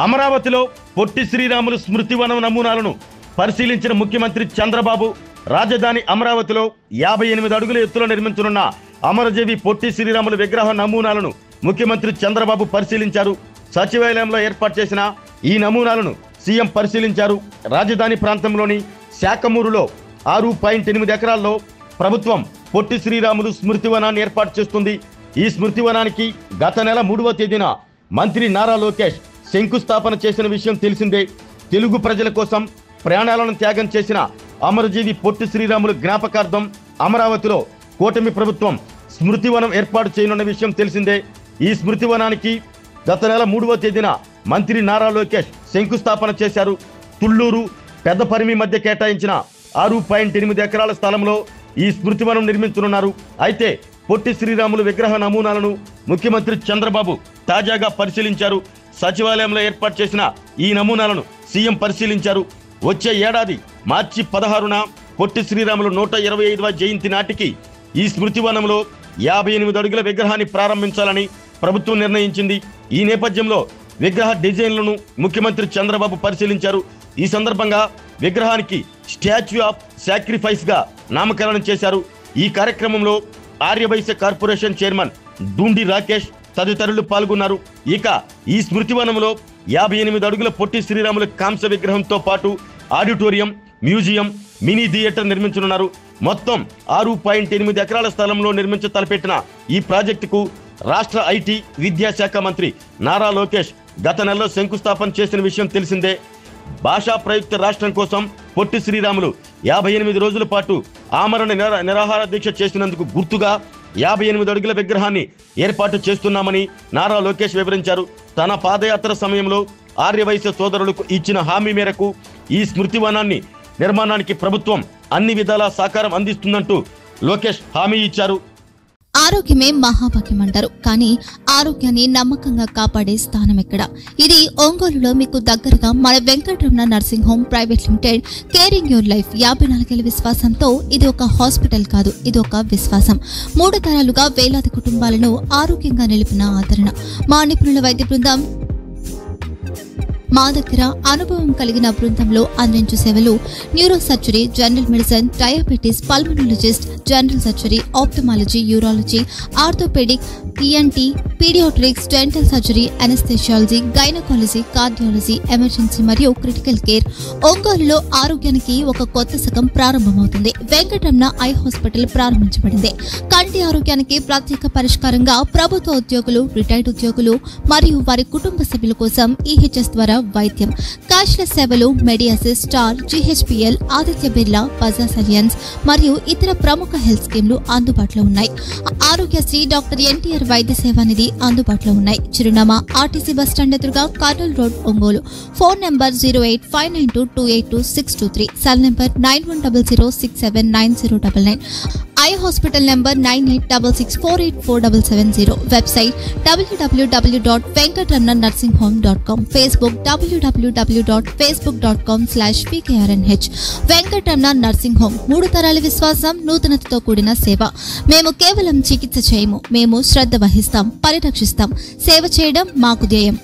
అమరావతిలో పొట్టి శ్రీరాములు స్మృతివనం నమూనాలను పరిశీలించిన ముఖ్యమంత్రి చంద్రబాబు రాజధాని అమరావతిలో 58 అడుగుల ఎత్తులో నిర్మించనున్న అమరజీవి పొట్టి శ్రీరాములు విగ్రహ నమూనాలను ముఖ్యమంత్రి చంద్రబాబు పరిశీలించారు. సచివాలయంలో ఏర్పాటు చేసిన ఈ నమూనాలను సీఎం పరిశీలించారు. రాజధాని ప్రాంతంలోని శాఖమూరులో 6.8 ఎకరాల్లో ప్రభుత్వం పొట్టి శ్రీరాములు స్మృతివనాన్ని ఏర్పాటు చేస్తుంది. ఈ స్మృతివనానికి గత నెల 3వ తేదీన మంత్రి నారా లోకేష్ శంకుస్థాపన చేసిన విషయం తెలిసిందే. తెలుగు ప్రజల కోసం ప్రాణాలను త్యాగం చేసిన అమరజీవి పొట్టి శ్రీరాములు జ్ఞాపకార్థం అమరావతిలో కూటమి ప్రభుత్వం స్మృతివనం ఏర్పాటు చేయనున్న విషయం తెలిసిందే. ఈ స్మృతివనానికి గత నెల 3వ తేదీన మంత్రి నారా లోకేష్ శంకుస్థాపన చేశారు. తుళ్లూరు పెద్దపరిమి మధ్య కేటాయించిన 6.8 ఎకరాల స్థలంలో ఈ స్మృతివనం నిర్మించనున్నారు. అయితే పొట్టి శ్రీరాములు విగ్రహ నమూనాలను ముఖ్యమంత్రి చంద్రబాబు తాజాగా పరిశీలించారు. సచివాలయంలో ఏర్పాటు చేసిన ఈ నమూనాలను సీఎం పరిశీలించారు. వచ్చే ఏడాది మార్చి 16న పొట్టి శ్రీరాములు 125వ జయంతి నాటికి ఈ స్మృతివనంలో 58 అడుగుల విగ్రహాన్ని ప్రారంభించాలని ప్రభుత్వం నిర్ణయించింది. ఈ నేపథ్యంలో విగ్రహ డిజైన్లను ముఖ్యమంత్రి చంద్రబాబు పరిశీలించారు. ఈ సందర్భంగా విగ్రహానికి స్టాచ్యూ ఆఫ్ సాక్రిఫైస్ గా నామకరణం చేశారు. ఈ కార్యక్రమంలో ఆర్యవైశ్య కార్పొరేషన్ చైర్మన్ డూండి రాకేష్ తదితరులు పాల్గొన్నారు. ఇక ఈ స్మృతివనంలో 58 అడుగుల పొట్టి శ్రీరాముల కాంస్య విగ్రహంతో పాటు ఆడిటోరియం, మ్యూజియం, మినీ థియేటర్ నిర్మించనున్నారు. మొత్తం 6.8 ఎకరాల స్థలంలో నిర్మించ తలపెట్టిన ఈ ప్రాజెక్టుకు రాష్ట్ర ఐటీ విద్యాశాఖ మంత్రి నారా లోకేష్ గత నెలలో శంకుస్థాపన చేసిన విషయం తెలిసిందే. భాషా ప్రయుక్త రాష్ట్రం కోసం పొట్టి శ్రీరాములు 58 రోజుల పాటు ఆమరణ నిరాహార దీక్ష చేసినందుకు గుర్తుగా 58 అడుగుల విగ్రహాన్ని ఏర్పాటు చేస్తున్నామని నారా లోకేష్ వివరించారు. తన పాదయాత్ర సమయంలో ఆర్యవైశ్య సోదరులకు ఇచ్చిన హామీ మేరకు ఈ స్మృతివనాన్ని నిర్మాణానికి ప్రభుత్వం అన్ని విధాలా సహకారం అందిస్తుందంటూ లోకేష్ హామీ ఇచ్చారు. ఆరోగ్యమే మహాభాగ్యం అంటారు, కానీ ఆరోగ్యాన్ని నమ్మకంగా కాపాడే స్థానం ఎక్కడ? ఇది ఒంగోలులో మీకు దగ్గరగా మన Venkataramana nursing home private limited. Caring your life 54 ఏళ్ల విశ్వాసంతో ఇది ఒక హాస్పిటల్ కాదు, ఇది ఒక విశ్వాసం. 3 తరాలుగా వేలాది కుటుంబాలను ఆరోగ్యంగా నిలిపిన ఆదరణ. మా నిపుణుల వైద్య బృందం మా దగ్గర అనుభవం కలిగిన బృందంలో అందించే సేవలు neuro surgery, general medicine, diabetes, pulmonologist, general surgery, ophthalmology, urology, orthopaedic, ENT, paediatrics, dental surgery, anaesthesiology, gynaecology, cardiology, emergency మరియు క్రిటికల్ కేర్. ఒంగోలులో ఆరోగ్యానికి ఒక కొత్త శకం ప్రారంభమవుతుంది. వెంకటరమణ ఐ హాస్పిటల్ ప్రారంభించబడింది. కంటి ఆరోగ్యానికి ప్రత్యేక పరిష్కారంగా ప్రభుత్వ ఉద్యోగులు, రిటైర్డ్ ఉద్యోగులు మరియు వారి కుటుంబ సభ్యుల కోసం ఈహెచ్ఎస్ ద్వారా వైద్యం. క్యాష్లెస్ సేవలు మెడియాసిస్, స్టార్, జీహెచ్పీఎల్, ఆదిత్య బిర్లా, బజాజ్ అలియన్స్ మరియు ఇతర ప్రముఖ హెల్త్ స్కీమ్లు అందుబాటులో ఉన్నాయి. ఆరోగ్యశ్రీ, డాక్టర్ ఎన్టీఆర్ వైద్య సేవా నిధి అందుబాటులో ఉన్నాయి. చిరునామా ఆర్టీసీ బస్టాండ్ ఎదురుగా, Kurnool road, Ongole. Phone number 08592282623, cell number 9100679099, eye hospital number 9866484770, website www.venkatramanarsinghome.com, Facebook www.facebook.com/pkrnh. Venkataramana nursing home, 3 తరాల విశ్వాసం, నూతనతతో కూడిన సేవ. మేము కేవలం చికిత్స చేయము, మేము శ్రద్ధ వహిస్తాం, పరిరక్షిస్తాం. సేవ చేయడం మాకు ధ్యేయం.